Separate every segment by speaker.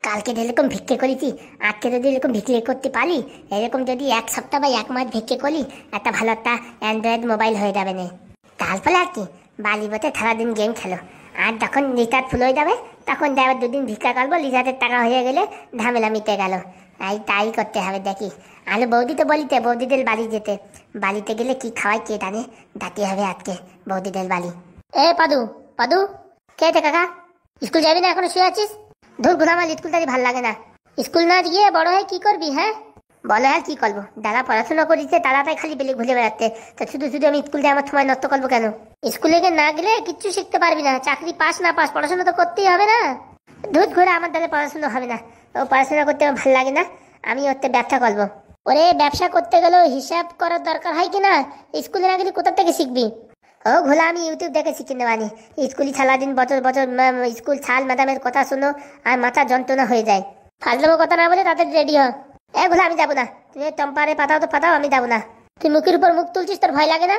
Speaker 1: কালকে যেরকম ভিক্ষে করেছি আজকে যদি এরকম ভিক্ষে করতে পারি, এরকম যদি এক সপ্তাহ বা এক মাস ভিক্ষে করি, একটা ভালো একটা অ্যান্ড্রয়েড মোবাইল হয়ে যাবে না। তারপরে আর কি, বালি বতে সারাদিন গেম খেলো, আর যখন রিচার্জ ফুল হয়ে যাবে তখন যাবে দুদিন ভিক্ষা করবো, রিচার্জের টাকা হয়ে গেলে ঝামেলা মিটে গেল। তাই করতে হবে দেখি। আলো বৌদি তো বলিতে বৌদিদের বাড়ি যেতে, বাড়িতে গেলে কি খাওয়াই কে জানে, ডাকতে হবে আজকে বৌদিদের বাড়ি। এ পাদু, পাদু কে আছে কাকা? স্কুল যাবি না, এখনো শুয়ে আছিস? ধুর গুনা, আমার স্কুল তাই ভাল লাগে না। স্কুল না গিয়ে বড় হয়ে কি করবি? হ্যাঁ বলো, আর কি করবো? দাদা পড়াশোনা করেছে, দাদা তাই খালি বেলে ঘুরে বেড়াতে, তো শুধু শুধু আমি স্কুল দিয়ে আমার সময় নষ্ট করবো কেন? স্কুলে না গেলে কিচ্ছু শিখতে পারবি না, চাকরি পাস না পাস পড়াশোনা তো করতেই হবে না। ধুত ঘুরে, আমার দ্বারা পড়াশোনা হবে না, ও পড়াশোনা করতে আমার ভালো লাগে না, আমি ওতে ব্যবসা করবো। ওরে ব্যবসা করতে গেলেও হিসাব করার দরকার হয় কি না? স্কুলে না গেলে কোথা থেকে শিখবি? ও ঘোলা, আমি ইউটিউব দেখে শিখে নেবানি। স্কুলে সারাদিন বছর বছর স্কুল ছাল ম্যাডামের কথা শুনো আর মাথা যন্ত্রণা হয়ে যায়। ফাজলামো কথা না বলে তাদের রেডি হ। এ ঘোলা, আমি যাবো না। তুমি টম্পারে পাঠাও তো পাঠাও, আমি যাবো না। তুই মুখের উপর মুখ তুলছিস, তোর ভয় লাগে না?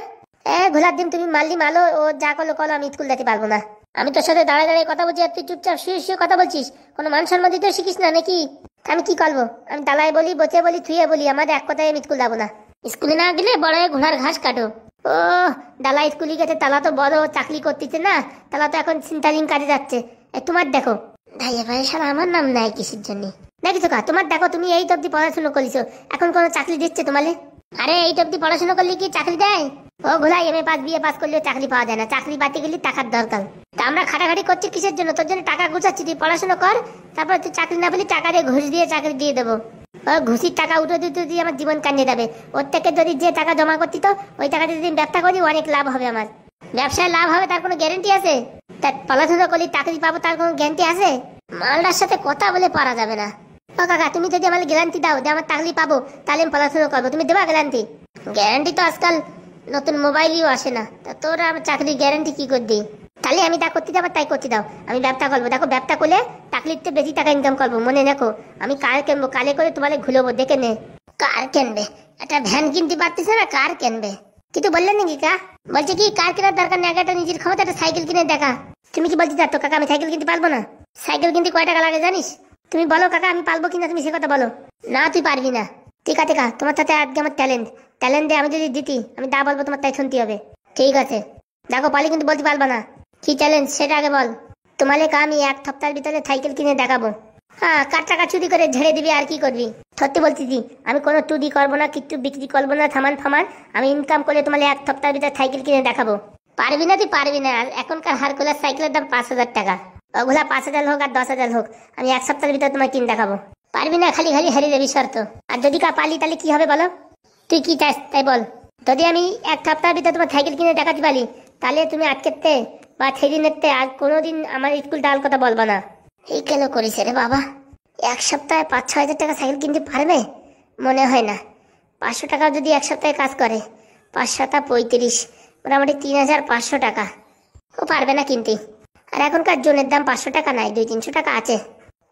Speaker 1: ঘোলার দিন তুমি মারলি মালো, ও যা করলো করলো, আমি স্কুল যেতে পারবো না। আমি তোর সাথে দাঁড়ায় দাঁড়িয়ে কথা বলছি আর তুই চুপচাপ শুয়ে শুয়ে কথা বলছিস, কোনো মান সম্মান দিতেও শিখিস না নাকি? আমি কি করবো? আমি দালায় বলি, বসে বলি, থুয়ে বলি, আমাদের এক কথায় আমি স্কুল যাবো না। স্কুলে না গেলে বড় হয়ে ঘোড়ার ঘাস কাটো। ও দালা স্কুলে গেছে, তালা তো বড় চাকরি করতেছে না, তালা তো এখন সিন্টারিং কাজে যাচ্ছে। তোমার দেখো ভাইয়া ভাই, সারা আমার নাম নেয় কিসের জন্য? দেখিছো কা, তোমার দেখো, তুমি এই অব্দি পড়াশোনা করিছো, এখন কোনো চাকরি দিচ্ছে তোমালে? আরে এই অব্দি পড়াশোনা করলে কি চাকরি দেয়? ও ঘোলা, এমএ পাস বিএ পাস করলেও চাকরি পাওয়া যায় না, চাকরি পাতে গেলে টাকার দরকার। তা আমরা খাটাখাটি করছি কিসের জন্য? তোর জন্য টাকা গুছাচ্ছি, তুই পড়াশোনা কর, তারপর তুই চাকরি না পেলে টাকা দিয়ে ঘুষ দিয়ে চাকরি দিয়ে দেবো। ঘুষির টাকা উঠে দিতে দিয়ে আমার জীবন কান্ডে যাবে। ওর থেকে যদি যে টাকা জমা করতি, তো ওই টাকা যদি ব্যবসা করি অনেক লাভ হবে আমার। ব্যবসায় লাভ হবে তার কোনো গ্যারেন্টি আছে? তার পড়াশোনা করলে চাকরি পাবো তার কোনো গ্যারেন্টি আছে? মালটার সাথে কথা বলে পারা যাবে না। ও কাকা, তুমি যদি আমার গ্যারান্টি দাও যে আমার চাকরি পাবো, তাহলে আমি পড়াশোনা করবো, তুমি দেবা গ্যারান্টি? গ্যারান্টি তো আজকাল নতুন মোবাইলও আসে না, তা তোর আমার চাকরির গ্যারান্টি কি করে দিই? তাহলে আমি তা করতে যাবো, তাই করতে দাও, আমি ব্যবসা করবো। দেখো ব্যবসা করলে চাকরিতে বেশি টাকা ইনকাম করবো, মনে রাখো। আমি কার কিনবো, কালে করে তোমার ঘুরবো, দেখে নে। কার কিনবে? একটা ভ্যান কিনতে পারতেছে না, কার কিনবে? কিছু বললেন নাকি কা? বলছে কি কার কেনার দরকার নেই, একটা নিজের ক্ষমতা একটা সাইকেল কিনে দেখা। তুমি কি বলতে চাচ্ছ কাকা আমি সাইকেল কিনতে পারবো না? সাইকেল কিনতে কয় টাকা লাগে জানিস? তুমি বলো কাকা, আমি পারবো কিনা তুমি সে কথা বলো। না তুই পারবি না। ঠিক আছে কা, তোমার সাথে আজকে আমার ট্যালেন্ট দিয়ে আমি যদি দিতি, আমি তা বলবো, তোমার তাই শুনতে হবে। ঠিক আছে দেখো, পালি কিন্তু বলতে পারবা না। কি চ্যালেঞ্জ সেটা আগে বল। তোমালে আমি এক সপ্তাহের ভিতরে সাইকেল কিনে দেখাবো। হ্যাঁ, কার টাকা চুরি করে ঝেড়ে দিবি আর কি করবি? সত্যি বলতেছি, আমি কোনো চুরি করবো না, কিচ্ছু বিক্রি করবো না, থামান ফামান। আমি ইনকাম করে তোমালে এক সপ্তাহের ভিতরে সাইকেল কিনে দেখাবো। পারবি না তুই পারবি না। আর এখনকার হারকুলাস সাইকেলের দাম 5,000 টাকা। ওগুলা 5,000 হোক আর 10,000 হোক, আমি এক সপ্তাহের ভিতরে তোমায় কিনে দেখাবো। পারবি না, খালি খালি হারিয়ে যাবি শর্ত। আর যদি পালি তাহলে কি হবে বলো? তুই কি চাস তাই বল। যদি আমি এক সপ্তাহের ভিতরে তোমার সাইকেল কিনে দেখাতে পারি, তাহলে তুমি আজকেতে বা সেদিনেরতে আর কোনোদিন আমার স্কুল ডাল কথা বলবা না। এই কেন করিস রে বাবা? এক সপ্তাহে 5-6 হাজার টাকা সাইকেল কিনতে পারবে? মনে হয় না। 500 টাকা যদি এক সপ্তাহে কাজ করে, 5-7-35, মোটামুটি 3,500 টাকা। ও পারবে না কিনতে। আর এখনকার জনের দাম 500 টাকা নাই, 200-300 টাকা আছে।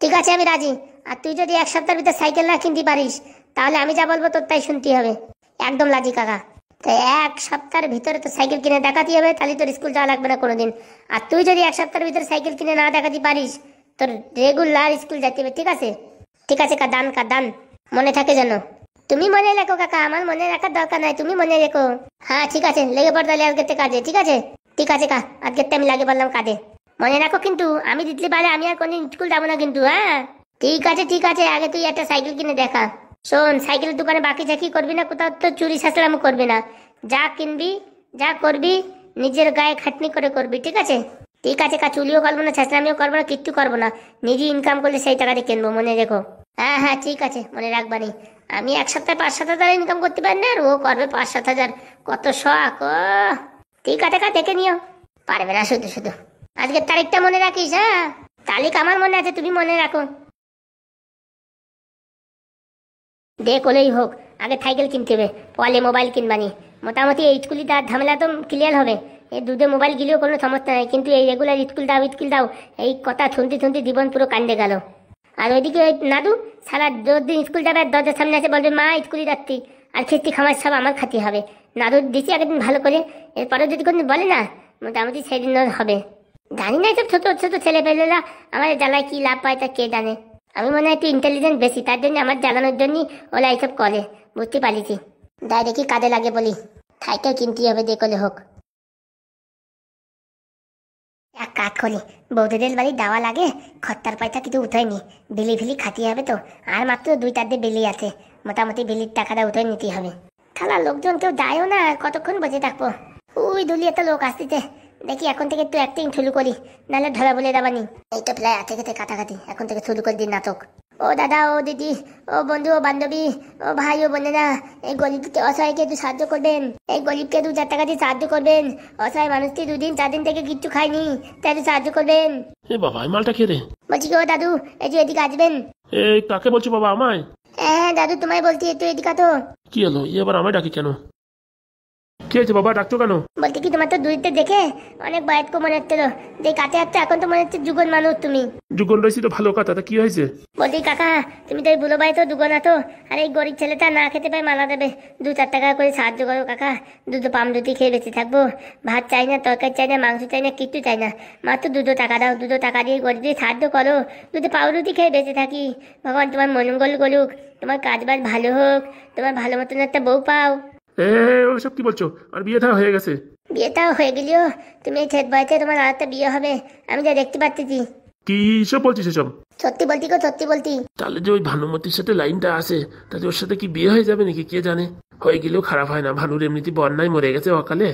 Speaker 1: ঠিক আছে আমি রাজি। আর তুই যদি এক সপ্তাহের ভিতরে সাইকেল না কিনতে পারিস, তাহলে আমি যা বলবো তোর তাই শুনতে হবে। একদম রাজি কাকা। তাই এক সপ্তাহের ভিতরে তো সাইকেল কিনে দেখাতে হবে, তাহলে তোর স্কুল যাওয়া লাগবে না কোনোদিন। আর তুই যদি এক সপ্তাহের ভিতরে সাইকেল কিনে না দেখাতে পারিস, তোর রেগুলার স্কুল যেতে হবে। ঠিক আছে? ঠিক আছে কা দান মনে থাকে যেন। তুমি মনে রেখো কাকা, আমার মনে রাখার দরকার নাই, তুমি মনে রেখো। হ্যাঁ ঠিক আছে, লেগে পড় তাহলে আজকে কাজে। ঠিক আছে? ঠিক আছে কা, আজকে আমি লাগে বললাম কাজে। মনে রাখো কিন্তু, আমি দিতে পারে আমি আর কোনদিন স্কুল যাবো না কিন্তু। হ্যাঁ ঠিক আছে ঠিক আছে, আগে তুই একটা সাইকেল কিনে দেখা। শোন, সাইকেলের দোকানে বাকি চাকি করবি না, কোথাও তো চুরি ছাঁচড়ামো করবি না। যা কিনবি যা করবি নিজের গায়ে খাটনি করে করবি। ঠিক আছে? ঠিক আছে কা, চুলিও করবো না, ছাঁচড়ামিও করবো না, কিচ্ছু করবো না। নিজে ইনকাম করলে সেই টাকাতে কিনবো, মনে রেখো। হ্যাঁ হ্যাঁ ঠিক আছে, মনে রাখবানি। আমি এক সপ্তাহে 5-7 হাজার ইনকাম করতে পারি না, আর ও করবে 5-7 হাজার। কত শখ! ও ঠিক আছে কা, দেখে নিও। পারবে না শুধু শুধু। আজকের তারিখটা মনে রাখিস। হ্যাঁ, তারিখ আমার মনে আছে, তুমি মনে রাখো। দেখ হলেই হোক, আগে সাইকেল কিনতে হবে, পরে মোবাইল কিনবানি। মোটামুটি এই স্কুলে তার ঝামেলা তো ক্লিয়ার হবে। এই দুধে মোবাইল গিলেও কোনো সমস্যা নাই, কিন্তু এই রেগুলার স্কুল দাও এই কথা শুনতে শুনতে জীবন পুরো কান্দে গেল। আর ওইদিকে ওই নাদু সারা দিন স্কুল যাবে, দরজার সামনে আছে বলবে মা স্কুলে যাচ্ছি, আর খেস্তি খামার সব আমার খাতি হবে। নাদু দিচ্ছি আগের দিন ভালো করে, এরপরে যদি কোনো বলে না, মোটামুটি সেদিন হবে। জানি না, সব ছোট ছোট ছেলে পেলেরা আমার জ্বালায় কি লাভ পায় তা কে জানে। আমি মনে হয় একটু ইন্টেলিজেন্ট বেশি, তার জন্য আমার জ্বালানোর জন্য ওরা এইসব করে, বুঝতে পারিছি। দায় দেখি কাজে লাগে বলি, সাইকেল কিনতে হবে দেখলে হোক। এক কাজ করি, বৌদিদের বাড়ি দেওয়া লাগে, খরচার পয়সা কিছু উঠেনি, বিলি ফিলি খাটিয়ে হবে তো, আর মাত্র 2-4 বিলি আছে, মোটামুটি বিলির টাকাটা উঠে নিতে হবে। খেলার লোকজন কেউ যায়ও না, কতক্ষণ বসে থাকবো। ওই দুলি একটা লোক আসতেছে, দেখি এখন থেকে একটু অ্যাক্টিং শুরু করি, নাহলে ধরা বলে দেবানি। এই তো প্রায় আছে খেতে কাটাকাটি, এখন থেকে শুরু করে দিন নাটক। ও দাদা, ও দিদি, ও বন্ধু, ও বান্ধবী, ও ভাই, ও বোনেরা, এই গরিবকে অসহায়কে একটু সাহায্য করবেন, এই গরিবকে 2-4 টাকা দিয়ে সাহায্য করবেন। অসহায় মানুষটি 2-4 দিন থেকে কিচ্ছু খায়নি, তাই একটু সাহায্য করবেন।
Speaker 2: এ বাবা, এই মালটা কে রে?
Speaker 1: বলছি কি ও দাদু, এই যে এদিকে আসবেন।
Speaker 2: এই কাকে বলছো বাবা? আমায়?
Speaker 1: হ্যাঁ দাদু, তোমায় বলছি, একটু এদিকে তো।
Speaker 2: কি হলো? আবার আমায় ডাকি কেন? কি হয়েছে বাবা, ডাকছো কেন?
Speaker 1: বলতে কি, তোমার তো দূরতে দেখে অনেক বয়স্ক মনে হচ্ছিল, যে কাছে আসতো, এখন তো মনে হচ্ছে যুগন মানুষ তুমি।
Speaker 2: যুগন রয়েছি তো ভালো কথা, তা কি হয়েছে?
Speaker 1: বলছি কাকা, তুমি তো এই বুলো ভাই তো দুগন আতো, আর এই গরিব ছেলেটা না খেতে পায় মালা দেবে, 2-4 টাকা করে সাহায্য করো কাকা। দুধ পাম দুটি খেয়ে বেঁচে থাকবো, ভাত চাই না, তরকারি চাই না, মাংস চাই না, কিচ্ছু চাই না, মাত্র 2 টাকা দাও, 2 টাকা দিয়ে গরিব দিয়ে সাহায্য করো, দুধে পাউরুটি খেয়ে বেঁচে থাকি। ভগবান তোমার মঙ্গল করুক, তোমার কাজবাজ ভালো হোক, তোমার ভালো মতন একটা বউ পাও।
Speaker 2: ওসব কি বলছো? আর বিয়েটা হয়ে গেছে।
Speaker 1: বিয়েটাও হয়ে গেলেও তুমি এই ছেদ বয়সে তোমার আর একটা বিয়ে হবে, আমি যা দেখতে পাচ্ছি।
Speaker 2: কি সব বলছিস এসব?
Speaker 1: সত্যি বলতি গো, সত্যি বলতি।
Speaker 2: তাহলে যে ওই ভানুমতির সাথে লাইনটা আছে, তাহলে ওর সাথে কি বিয়ে হয়ে যাবে নাকি কে জানে। হয়ে গেলেও খারাপ হয় না, ভানুর এমনিতে বন্যায় মরে গেছে অকালে,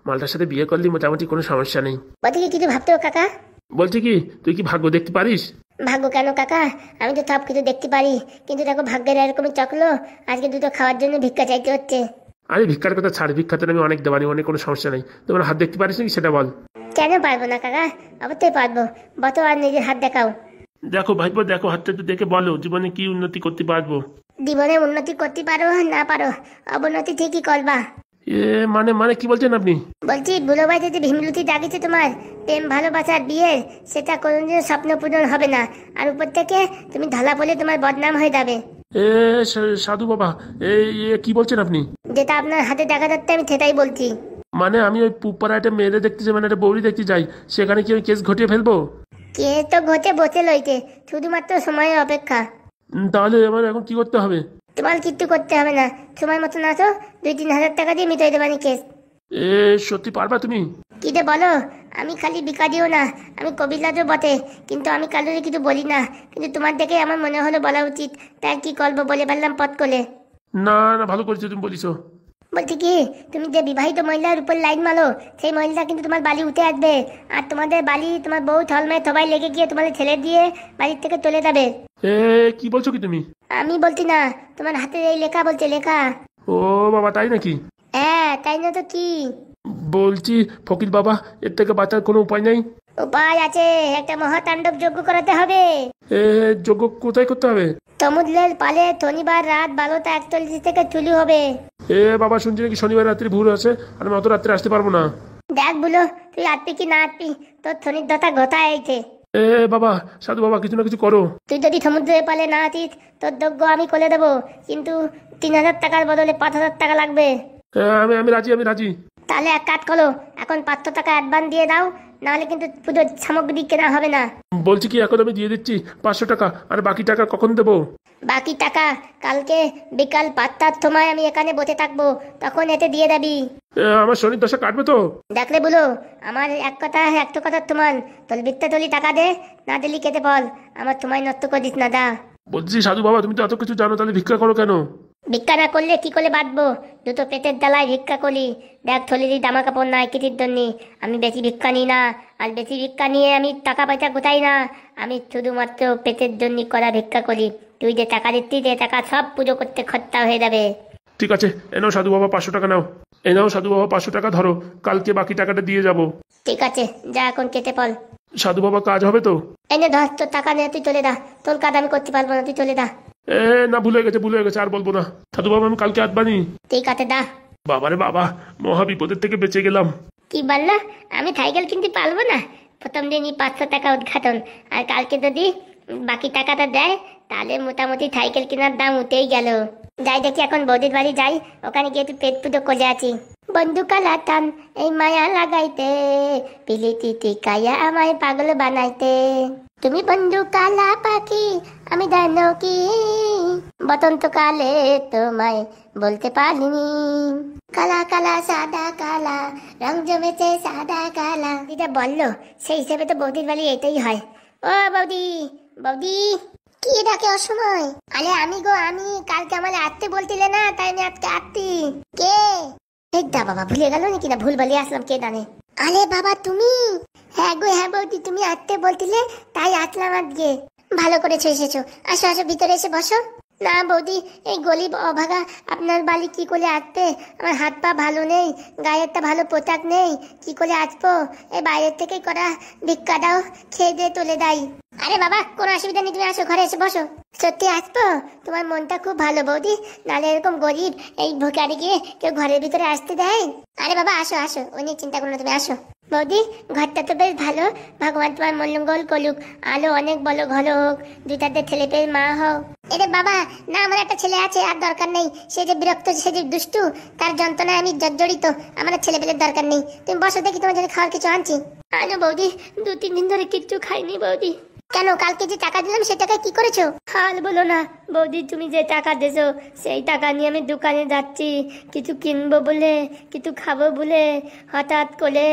Speaker 2: মালটার সাথে বিয়ে করলে মোটামুটি কোনো সমস্যা নেই।
Speaker 1: বলছি কি কিছু ভাবতে কাকা?
Speaker 2: বলছি কি, তুই কি ভাগ্য দেখতে পারিস?
Speaker 1: ভাগ্য কেন কাকা, আমি তো সব কিছু দেখতে পারি, কিন্তু দেখো ভাগ্যের এরকমই চকলো, আজকে দুটো খাওয়ার জন্য ভিক্ষা চাইতে হচ্ছে।
Speaker 2: আরে ভিক্ষার কথা ছাড়, ভিক্ষাতে আমি অনেক দেবানি, অনেক কোনো সমস্যা নেই। তোমার হাত দেখতে পারিস নাকি সেটা বল।
Speaker 1: কেন পারবো না কাকা, অবশ্যই পারবো, বতো আর নিজের হাত দেখাও।
Speaker 2: দেখো ভাইপো, দেখো হাতটা একটু দেখে বলো জীবনে কি উন্নতি করতে পারবো।
Speaker 1: জীবনে উন্নতি করতে পারো না পারো, অবনতি ঠিকই করবা।
Speaker 2: মানে মানে কি বলছেন আপনি?
Speaker 1: বলছি বুলো ভাই যে ভীমলুতি ডাকিছে তোমার প্রেম ভালোবাসার বিয়ে, সেটা কোনোদিন স্বপ্ন পূরণ হবে না, আর উপর থেকে তুমি ঢালা বলে তোমার বদনাম হয়ে যাবে।
Speaker 2: সাধু বাবা, কি বলছেন আপনি?
Speaker 1: যেটা আপনার হাতে দেখা যাচ্ছে আমি সেটাই বলছি।
Speaker 2: মানে আমি ওই পুপারা একটা মেয়েরে দেখতে যাই, মানে একটা বৌরি দেখতে যাই, সেখানে কি আমি কেস ঘটিয়ে ফেলবো?
Speaker 1: কে তো ঘটে বসে লইতে, শুধুমাত্র সময়ের অপেক্ষা।
Speaker 2: তাহলে আমার এখন কি করতে হবে?
Speaker 1: তোমার কিচ্ছু করতে হবে না, সময় মতন আসো, 2-3 হাজার টাকা দিয়ে মিটাই দেবানি কেস।
Speaker 2: সত্যি পারবা তুমি?
Speaker 1: কি যে বলো, আমি খালি বিকারিও না, আমি কবিরাজও বটে, কিন্তু আমি কারোর কিছু বলি না, কিন্তু তোমার দেখে আমার মনে হলো বলা উচিত, তাই কি করবো বলে ফেললাম পট করে।
Speaker 2: না না, ভালো করেছো তুমি বলিস।
Speaker 1: বলছি কি, তুমি যে বিবাহিত মহিলার উপর লাইন মারো, সেই মহিলা কিন্তু তোমার বাড়ি উঠে আসবে, আর তোমাদের বাড়ি তোমার বউ থলমায় সবাই লেগে গিয়ে তোমাদের ছেলে দিয়ে বাড়ির থেকে চলে যাবে।
Speaker 2: কি বলছো কি তুমি?
Speaker 1: আমি বলছি না, তোমার হাতে এই লেখা বলছে, লেখা।
Speaker 2: ও বাবা, তাই নাকি?
Speaker 1: হ্যাঁ, তাই না তো কি।
Speaker 2: বলছি ফকির বাবা, এর থেকে বাঁচার কোনো উপায় নেই?
Speaker 1: উপায় আছে, একটা মহাতাণ্ডব যজ্ঞ করাতে হবে।
Speaker 2: যজ্ঞ কোথায় করতে হবে?
Speaker 1: সমুদ্রের পালে শনিবার রাত 12:41 থেকে শুরু হবে।
Speaker 2: বাবা, শুনছি নাকি শনিবার রাত্রি ভোর আছে, আর আমি অত রাত্রে আসতে পারবো না।
Speaker 1: দেখ বলো, তুই আসবি কি না আসবি, তোর শনির দশা ঘটা এইছে।
Speaker 2: বাবা, সাধু বাবা, কিছু না কিছু করো।
Speaker 1: তুই যদি সমুদ্রের পালে না আসিস, তোর যজ্ঞ আমি করে দেবো, কিন্তু 3,000 টাকার বদলে 5,000 টাকা লাগবে।
Speaker 2: আমি রাজি, আমি রাজি।
Speaker 1: তাহলে এক কাজ করো, এখন 500 টাকা অ্যাডভান্স দিয়ে দাও, নাহলে কিন্তু পুজোর সামগ্রী কেনা হবে না।
Speaker 2: বলছি কি, এখন আমি দিয়ে দিচ্ছি 500 টাকা, আর বাকি টাকা কখন দেবো?
Speaker 1: বাকি টাকা কালকে বিকাল 5টার সময় আমি এখানে বসে থাকবো, তখন এতে দিয়ে দিবি।
Speaker 2: আমার শনির দশা কাটবে তো?
Speaker 1: দেখলে বলো, আমার একটা কথা তোমার, তোর বিত্তে তলি টাকা দে, না দিলি কেটে বল, আমার তোমায় নষ্ট করে দিস না, দা।
Speaker 2: বলছি সাধু বাবা, তুমি তো এত কিছু জানো, তাহলে ভিক্ষা করো কেন?
Speaker 1: ভিক্ষা না করলে কি করে বাঁচবো, দুটো পেটের জ্বালায় ভিক্ষা করি। দেখ থলির জামা কাপড় নাই কিটির জন্য, আমি বেশি ভিক্ষা নিই না, আর বেশি ভিক্ষা নিয়ে আমি টাকা পয়সা গোটাই না, আমি শুধুমাত্র পেটের জন্য করা ভিক্ষা করি। তুই যে টাকা দিচ্ছি, যে টাকা সব পুজো করতে খরচা হয়ে যাবে।
Speaker 2: ঠিক আছে, নাও সাধু বাবা 500 টাকা নাও। নাও সাধু বাবা 500 টাকা ধরো, কালকে বাকি টাকাটা দিয়ে যাবো।
Speaker 1: ঠিক আছে, যা এখন কেটে পড়।
Speaker 2: সাধু বাবা, কাজ হবে তো?
Speaker 1: এনে ধর, তোর টাকা নিয়ে তুই চলে যা, তোর কাজ আমি করতে পারবো না, তুই চলে যা।
Speaker 2: না, ভুলে গেছে, আর বলবো না। সাধু বাবা, আমি কালকে আসবানি।
Speaker 1: ঠিক আছে, দা।
Speaker 2: বাবারে বাবা, মহা বিপদের থেকে বেঁচে গেলাম।
Speaker 1: কি বললা? আমি সাইকেল কিনতে পারবো না? প্রথম দিনই 500 টাকা উদ্ঘাটন, আর কালকে যদি বাকি টাকাটা দেয়, তাহলে মোটামুটি সাইকেল কেনার দাম উঠেই গেল। যাই দেখি এখন বৌদির বাড়ি যাই, ওখানে গিয়ে একটু পেট পুজো করে আছি। বন্ধু কালাতান এই মায়া লাগাইতে, পিলিতি টিকাইয়া আমায় পাগল বানাইতে। তুমি বন্ধু কালা পাখি, আমি জানো কি বসন্তকালে তোমায় বলতে পারিনি, কালা কালা সাদা কালা রং জমেছে সাদা কালা। দিদা বললো সেই হিসেবে তো বৌদির বাড়ি এটাই হয়। ও বৌদি, বৌদি কি ডাকে অসময়? আরে আমি গো আমি, কালকে আমার আসতে বলছিলে না, তাই আমি আজকে আসছি। কে? এই দা বাবা, ভুলে গেল নাকি? না ভুল বলে আসলাম, কে জানে। আরে বাবা তুমি? হ্যাঁ গো হ্যাঁ বৌদি, তুমি আসতে বলছিলে তাই আসলাম আজকে। ভালো করেছো এসেছো, আসো আসো ভিতরে এসে বসো। না বৌদি, এই গরিব অভাগা আপনার বাড়ি কি করে আসবে? আমার হাত পা ভালো নেই, গায়ে একটা ভালো পোশাক নেই, কি করে আসবো? এই বাইরের থেকে করা ভিক্ষা দাও, খেয়ে দিয়ে তুলে দেয়। আরে বাবা কোনো অসুবিধা নেই, তুমি আসো ঘরে এসে বসো। সত্যি আসবো? তোমার মনটা খুব ভালো বৌদি, নাহলে এরকম গরিব এই ভিখারি গিয়ে কেউ ঘরের ভিতরে আসতে দেয়? আরে বাবা আসো আসো, ওই নিয়ে চিন্তা করো না, তুমি আসো। বৌদি ঘরটা তো বেশ ভালো, ভগবান তোমার মঙ্গল করুক, আলো অনেক বলো ঘর হোক, দুইটাতে ছেলে পেয়ে মা হোক। এরে বাবা না, আমার একটা ছেলে আছে, আর দরকার নেই। সে যে বিরক্ত, সে যে দুষ্টু, তার যন্ত্রণায় আমি জর্জরিত, আমার ছেলে পেলের দরকার নেই। তুমি বসো, দেখি তোমার জন্য খাওয়ার কিছু আনছি। আনো বৌদি, 2-3 দিন ধরে কিচ্ছু খাইনি বৌদি। কেন, কালকে যে টাকা দিলাম সে টাকা কি করেছো? হাল বলো না বৌদি, তুমি যে টাকা দিয়েছো সেই টাকা নিয়ে আমি দোকানে যাচ্ছি কিছু কিনবো বলে, কিছু খাবো বলে, হঠাৎ করে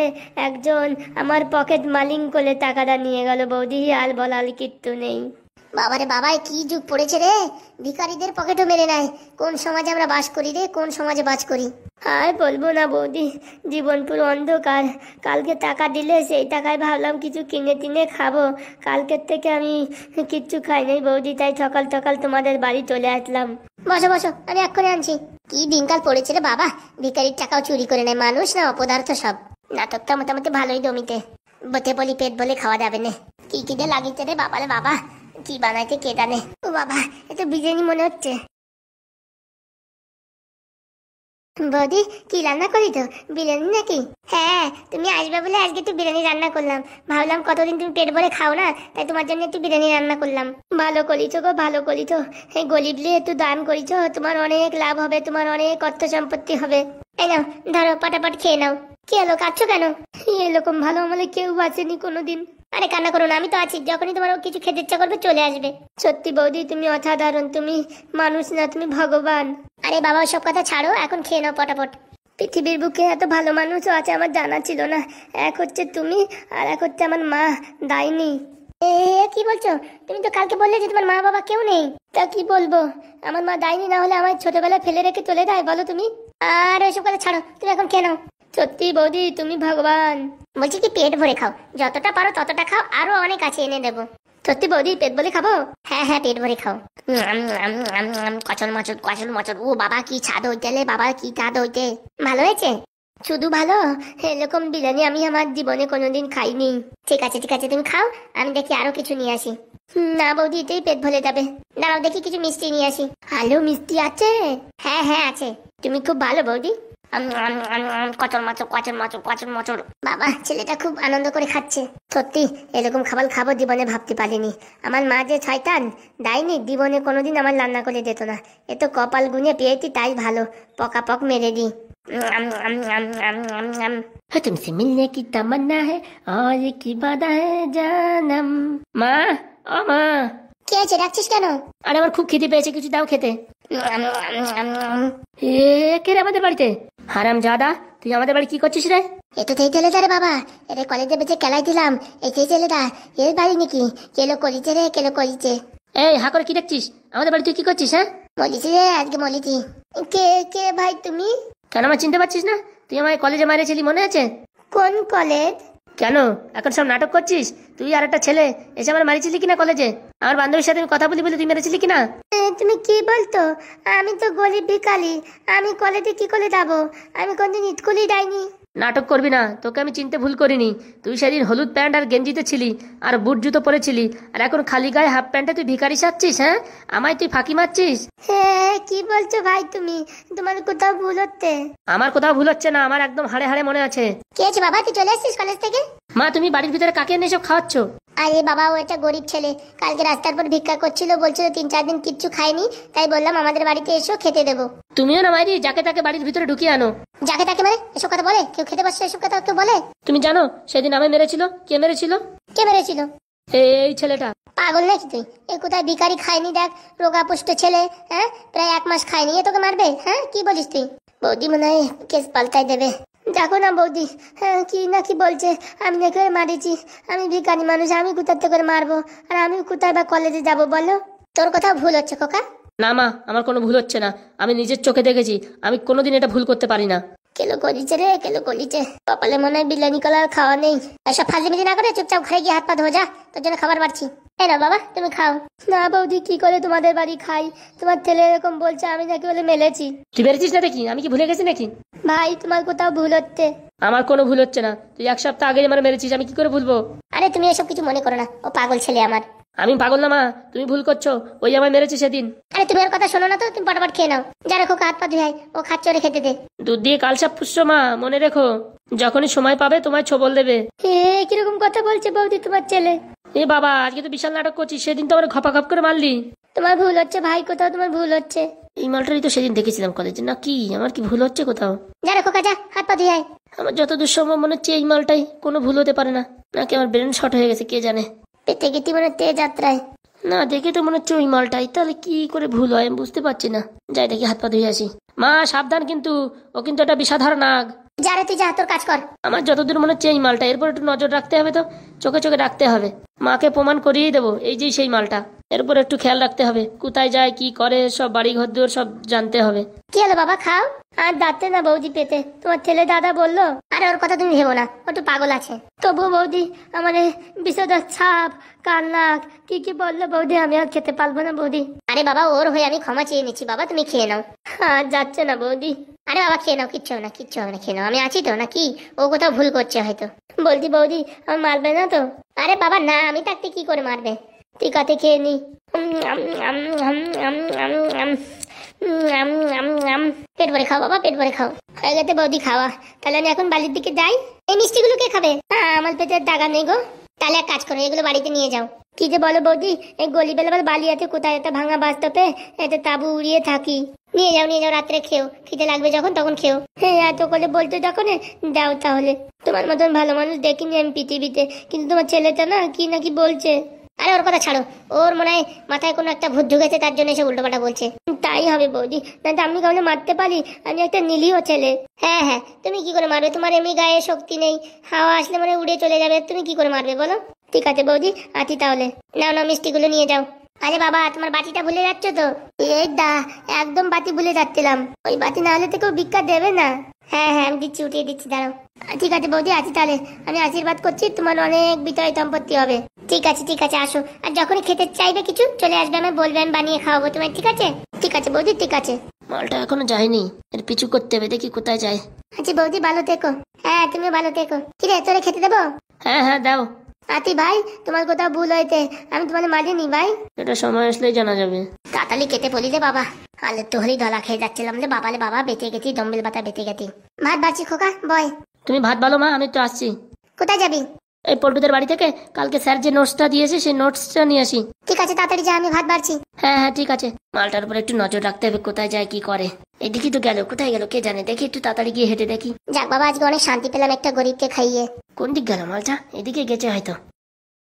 Speaker 1: একজন আমার পকেট মালিং করে টাকাটা নিয়ে গেল বৌদি, আর বলার কিচ্ছু নেই। বাবারে বাবা, কি যুগ পড়েছে রে, ভিখারিদের পকেটও মেরে নেয়। কোন সমাজে আমরা বাস করি রে, কোন সমাজে বাস করি। আর বলবো না বৌদি, জীবন পুরো অন্ধকার। কালকে টাকা দিলে সেই টাকায় ভাবলাম কিছু কিনে টিনে খাবো, কালকের থেকে আমি কিচ্ছু খাই নাই বৌদি, তাই সকাল সকাল তোমাদের বাড়ি চলে আসলাম। বসো বসো, আমি এক্ষুনি আনছি। কি দিনকাল পড়েছে রে বাবা, ভিখারির টাকাও চুরি করে নেয় মানুষ, না অপদার্থ সব। নাটকটা মোটামুটি ভালোই জমিতে, বটে বলি পেট বলে খাওয়া যাবে না। কি কিনে লাগিয়েছে রে বাবা রে বাবা, কি বানাইতে কে জানে। ও বাবা, এটা বিরিয়ানি মনে হচ্ছে। বৌদি কি রান্না করি তো, বিরিয়ানি নাকি? হ্যাঁ, তুমি আসবে বলে আজকে একটু বিরিয়ানি রান্না করলাম। ভাবলাম কতদিন তুমি পেট ভরে খাও না, তাই তোমার জন্য একটু বিরিয়ানি রান্না করলাম। ভালো করিছো গো, ভালো করিছো। এই গরিবলি একটু দান করিছো, তোমার অনেক লাভ হবে, তোমার অনেক অর্থ সম্পত্তি হবে। এই নাও ধরো, পাটাপাট খেয়ে নাও। কি হলো, কাঁদছো কেন? এরকম ভালো আমলে কেউ বাঁচেনি কোনোদিন। আরে কান্না করো না, আমি তো আছি, যখনই তোমার কিছু খেতে ইচ্ছা করবে চলে আসবে। সত্যি বৌদি তুমি অসাধারণ, তুমি মানুষ না, তুমি ভগবান। আরে বাবা সব কথা ছাড়ো, এখন খেয়ে নাও পটাপট। পৃথিবীর বুকে এত ভালো মানুষও আছে আমার জানা ছিল না। এক হচ্ছে তুমি, আর এক হচ্ছে আমার মা ডাইনি। এ কি বলছো? তুমি তো কালকে বললে যে তোমার মা বাবা কেউ নেই। তা কি বলবো, আমার মা ডাইনি না হলে আমার ছোটবেলায় ফেলে রেখে চলে যায় বলো তুমি? আর ওইসব কথা ছাড়ো, তুমি এখন খেয়ে নাও। সত্যি বৌদি তুমি ভগবান। বলছি কি পেট ভরে খাও, যতটা পারো ততটা খাও, আরো অনেক আছে এনে দেবো। সত্যি বৌদি পেট ভরে খাবো? হ্যাঁ হ্যাঁ পেট ভরে খাও। কচল মচল কচল মচল, ও বাবা কি ছাদ হইতে, বাবা কি ছাদ হইতে। ভালো হয়েছে? শুধু ভালো? এরকম বিরিয়ানি আমি আমার জীবনে কোনোদিন খাইনি। ঠিক আছে ঠিক আছে, তুমি খাও, আমি দেখি আরো কিছু নিয়ে আসি। না বৌদি এতেই পেট ভরে যাবে, দাঁড়াও দেখি কিছু মিষ্টি নিয়ে আসি। আলু মিষ্টি আছে? হ্যাঁ হ্যাঁ আছে। তুমি খুব ভালো বৌদি। কচল মাচল কচল মাচল কচল মাচল। বাবা ছেলেটা খুব আনন্দ করে খাচ্ছে। সত্যি এরকম খাবার খাবো জীবনে ভাবতে পারিনি। আমার মা যে শয়তান ডাইনি, জীবনে কোনোদিন আমার রান্না করে দিত না। এ তো কপাল গুনে পেয়েছি, তাই ভালো, পকাপক মেরে দি। तुमसे मिलने की तमन्ना है और की वादा है जानम। মা, ও মা। কে আছে, ডাকছিস কেন? আরে আমার খুব খিদে পেয়েছে, কিছু দাও খেতে। এ কে রে আমাদের বাড়িতে? হারাম জাদা, তুই আমাদের বাড়ি কি করছিস রে? এটা তো এই ছেলেটা রে বাবা, এর কলেজে বেঁচে খেলাই দিলাম। এই সেই ছেলেটা, এর বাড়ি নাকি? কেলো করিছে রে, কেলো করিছে। এই হা করে কি দেখছিস? আমাদের বাড়ি তুই কি করছিস? হ্যাঁ বলিছি রে, আজকে বলিছি। কে কে ভাই তুমি? কেন আমার চিনতে পারছিস না? তুই আমায় কলেজে মারিয়েছিলি, মনে আছে? কোন কলেজ? কেন এখন সব নাটক করছিস? তুই আর একটা ছেলে এসে আমার মারিছিলি কিনা কলেজে? আমার বান্ধবীর সাথে আমি কথা বলি বলে তুই মেরেছিলি কিনা? তুমি কি বলতো? আমি তো গরিব ভিখারি, আমি কলেজে কি করে যাবো? আমি কোনদিন স্কুলই যাইনি। নাটক করবি না, তোকে আমি চিনতে ভুল করিনি। তুই সেদিন হলুদ প্যান্ট আর গেঞ্জিতে ছিলি, আর বুট জুতো পরেছিলি, আর এখন খালি গায়ে হাফ প্যান্টে তুই ভিখারি সাজছিস। হ্যাঁ আমায় তুই ফাঁকি মারছিস। হ্যাঁ কি বলছো ভাই তুমি? তোমার কোথাও ভুল হচ্ছে। আমার কোথাও ভুল হচ্ছে না, আমার একদম হাড়ে হাড়ে মনে আছে। কে আছে বাবা, তুই চলে আসছিস কলেজ থেকে? মা তুমি বাড়ির ভিতরে কাকে এনে সব খাওয়াচ্ছ? আরে বাবা ও একটা গরিব ছেলে, কালকে রাস্তার পর ভিক্ষা করছিল, বলছিল 3-4 দিন কিচ্ছু খায়নি, তাই বললাম আমাদের বাড়িতে এসো খেতে দেবো। তুমিও না মাইরি যাকে তাকে বাড়ির ভিতরে ঢুকিয়ে আনো। যাকে তাকে মানে এসব কথা বলে? কেউ খেতে বসছে এসব কথা কেউ বলে? তুমি জানো সেদিন আমায় মেরেছিল? কে মেরেছিল? কে মেরেছিল?
Speaker 3: এই ছেলেটা।
Speaker 1: পাগল নাকি তুই? এ কোথায় ভিখারি খায়নি দেখ, রোগা পুষ্ট ছেলে, হ্যাঁ প্রায় 1 মাস খায়নি, এ তোকে মারবে? হ্যাঁ কি বলিস তুই? বৌদি মনে হয় কেস পাল্টাই দেবে। দেখো না বৌদি, হ্যাঁ কি না কি বলছে, আমি নাকি ওরে মারিছি, আমি ভিখারি মানুষ, আমি কোথার থেকে মারবো, আর আমি কোথায় বা কলেজে যাব বলো? তোর কোথাও ভুল হচ্ছে খোকা।
Speaker 3: না মা, আমার কোনো ভুল হচ্ছে না, আমি নিজের চোখে দেখেছি, আমি কোনোদিন এটা ভুল করতে পারি না।
Speaker 1: কেলো করিছে রে, কেলো করিছে, কপালে মনে হয় বিরিয়ানি কলার খাওয়া নেই। এসব ফাজলিমিজি না করে চুপচাপ ঘরে গিয়ে হাত পা ধোয়া যা, তোর জন্য খাবার বাড়ছি। এই না বাবা, তুমি খাও। না বৌদি, কি করে তোমাদের বাড়ি খাই? তোমার ছেলে এরকম বলছে আমি নাকি বলে মেলেছি।
Speaker 3: তুই বেড়েছিস না দেখি, আমি কি ভুলে গেছি নাকি?
Speaker 1: ভাই তোমার কোথাও ভুল হচ্ছে।
Speaker 3: আমার কোনো ভুল হচ্ছে না, তুই 1 সপ্তাহ আগে আমার মেরেছিস, আমি কি করে ভুলবো?
Speaker 1: আরে তুমি এসব কিছু মনে করো না, ও পাগল ছেলে আমার।
Speaker 3: আমি পাগল না মা, তুমি ভুল করছো, ওই আমায় মেরেছে সেদিন।
Speaker 1: আরে তুমি ওর কথা শোনো না তো, তুমি পটাপট খেয়ে নাও। যা রেখো হাত পা ধুয়ে আয়, ও খাচ্ছে, ওরে খেতে দে।
Speaker 3: দুধ দিয়ে কালসাপ পুষছো মা, মনে রেখো, যখনই সময় পাবে তোমায় ছোবল দেবে।
Speaker 1: কিরকম কথা বলছে বৌদি তোমার ছেলে?
Speaker 3: এ বাবা, আজকে তো বিশাল নাটক করছিস, সেদিন তো আমার খপাখপ করে মারলি।
Speaker 1: তোমার ভুল হচ্ছে ভাই, কোথাও তোমার ভুল হচ্ছে।
Speaker 3: এই মালটারই তো সেদিন দেখেছিলাম কলেজে, না কি আমার কি ভুল হচ্ছে কোথাও?
Speaker 1: যা রেখো যা, হাত পা ধুয়ে আয়।
Speaker 3: আমার যতদূর সম্ভব মনে হচ্ছে এই মালটাই, কোনো ভুল হতে পারে না, নাকি আমার ব্রেন শর্ট হয়ে গেছে কে জানে।
Speaker 1: পেতে গেতি মানে তে যাত্রায়।
Speaker 3: না দেখে তো মনে হচ্ছে ওই মালটাই, তাহলে কি করে ভুল হয় আমি বুঝতে পারছি না। যাই দেখি হাত পা ধুয়ে আসি। মা সাবধান কিন্তু, ও কিন্তু একটা বিষাধার নাগ।
Speaker 1: যা রে তুই যা, তোর কাজ কর।
Speaker 3: আমার যতদূর মনে হচ্ছে এই মালটা, এরপর একটু নজর রাখতে হবে, তো চোখে চোখে রাখতে হবে, মাকে প্রমাণ করিয়েই দেবো এই যে সেই মালটা। এরপর একটু খেয়াল রাখতে হবে, কোথায় যায় কি করে, সব বাড়ি ঘর দুয়ার সব জানতে হবে।
Speaker 1: কি হলো বাবা, খাও। আর দাঁতে না বৌদি পেতে, তোমার ছেলে দাদা বললো। আরে ওর কথা তুমি ভেবো না, ও একটু পাগল আছে। তবু বৌদি আমার বিষধর ছাপ, কান্নাক কি কি বললো বৌদি, আমি আর খেতে পারবো না বৌদি। আরে বাবা, ওর হয়ে আমি ক্ষমা চেয়ে নিচ্ছি বাবা, তুমি খেয়ে নাও। আর যাচ্ছে না বৌদি। আরে বাবা খেয়ে নাও, কিচ্ছু হবে না, কিচ্ছু হবে না, খেয়ে নাও, আমি আছি তো নাকি? ও কোথাও ভুল করছে হয়তো। বলছি বৌদি আমার মারবে না তো? আরে বাবা না, আমি থাকতে কি করে মারবে। ঠিক আছে খেয়ে নি। পেট ভরে খাও বাবা, পেট ভরে খাও। হয়ে গেছে বৌদি খাওয়া, তাহলে আমি এখন বাড়ির দিকে যাই। এই মিষ্টিগুলো কে খাবে? আমার পেটের দাগা নেই গো। তাহলে এক কাজ করো, এগুলো বাড়িতে নিয়ে যাও। কি যে বলো বৌদি, এই গলি বেলা বালি আছে কোথায়, একটা ভাঙা বাস্তবে একটা তাবু উড়িয়ে থাকি। নিয়ে যাও নিয়ে যাও, রাত্রে খেও, খিদে লাগবে যখন তখন খেও। হ্যাঁ এত করে বলতে যখন দাও তাহলে। তোমার মতন ভালো মানুষ দেখিনি আমি পৃথিবীতে, কিন্তু তোমার ছেলেটা না কি নাকি বলছে। আরে ওর কথা ছাড়ো, ওর মনে হয় মাথায় কোনো একটা ভূত ঢুকেছে, তার জন্য এসে উল্টোপাল্টা বলছে। তাই হবে বৌদি, না তো আমি কাউকে মারতে পারি? আমি একটা নিরীহ ছেলে। হ্যাঁ হ্যাঁ, তুমি কি করে মারবে? তোমার এমনি গায়ে শক্তি নেই, হাওয়া আসলে মানে উড়ে চলে যাবে, তুমি কি করে মারবে বলো? ঠিক আছে বৌদি, আছি তাহলে। নাও নাও মিষ্টিগুলো নিয়ে যাও। আরে বাবা, তোমার বাটিটা ভুলে যাচ্ছ তো? এই দা, একদম বাটি ভুলে যাচ্ছিলাম। ওই বাটি না হলে তো কেউ ভিক্ষা দেবে না। হ্যাঁ হ্যাঁ, আমি দিচ্ছি, উঠিয়ে দিচ্ছি, দাঁড়াও। ঠিক আছে বৌদি, আছি তাহলে। আমি আশীর্বাদ করছি, তোমার অনেক বিতয় সম্পত্তি হবে। ঠিক আছে ঠিক আছে, আসো। আর যখনই খেতে চাইবে কিছু চলে আসবে, আমি বলবে, আমি বানিয়ে খাওয়াবো তোমায়, ঠিক আছে? ঠিক আছে বৌদি, ঠিক আছে।
Speaker 3: মালটা এখনো যায়নি, এর পিছু করতে হবে, দেখি কোথায় যায়।
Speaker 1: আচ্ছা বৌদি, ভালো থেকো। হ্যাঁ তুমিও ভালো থেকো। কিরে, তোরে খেতে দেবো?
Speaker 3: হ্যাঁ হ্যাঁ দাও।
Speaker 1: আতি ভাই, তোমার কোথাও ভুল হয়েছে, আমি তোমার মারিনি ভাই।
Speaker 3: এটা সময় আসলেই জানা যাবে।
Speaker 1: তাড়াতাড়ি কেটে বলি রে বাবা, আলে তো হলেই ধলা খেয়ে যাচ্ছিলাম রে বাবা, রে বাবা বেঁচে গেছি, ডম্বেল বাতা বেঁচে গেছি। ভাত বাড়ছি খোকা, বয়।
Speaker 3: তুমি ভাত ভালো মা, আমি তো আসছি।
Speaker 1: কোথায় যাবি?
Speaker 3: এই পল্টুদের বাড়ি থেকে কালকে স্যার যে নোটসটা দিয়েছে সেই নোটসটা নিয়ে আসি।
Speaker 1: ঠিক আছে তাড়াতাড়ি যা, আমি ভাত বাড়ছি।
Speaker 3: হ্যাঁ হ্যাঁ ঠিক আছে। মালটার উপর একটু নজর রাখতে হবে, কোথায় যায় কি করে। এদিকে তো গেল, কোথায় গেল কে জানে, দেখি একটু তাড়াতাড়ি গিয়ে হেঁটে দেখি।
Speaker 1: যাক বাবা, আজকে অনেক শান্তি পেলাম একটা গরিবকে খাইয়ে।
Speaker 3: কোন দিক গেল মালটা? এদিকে গেছে হয়তো।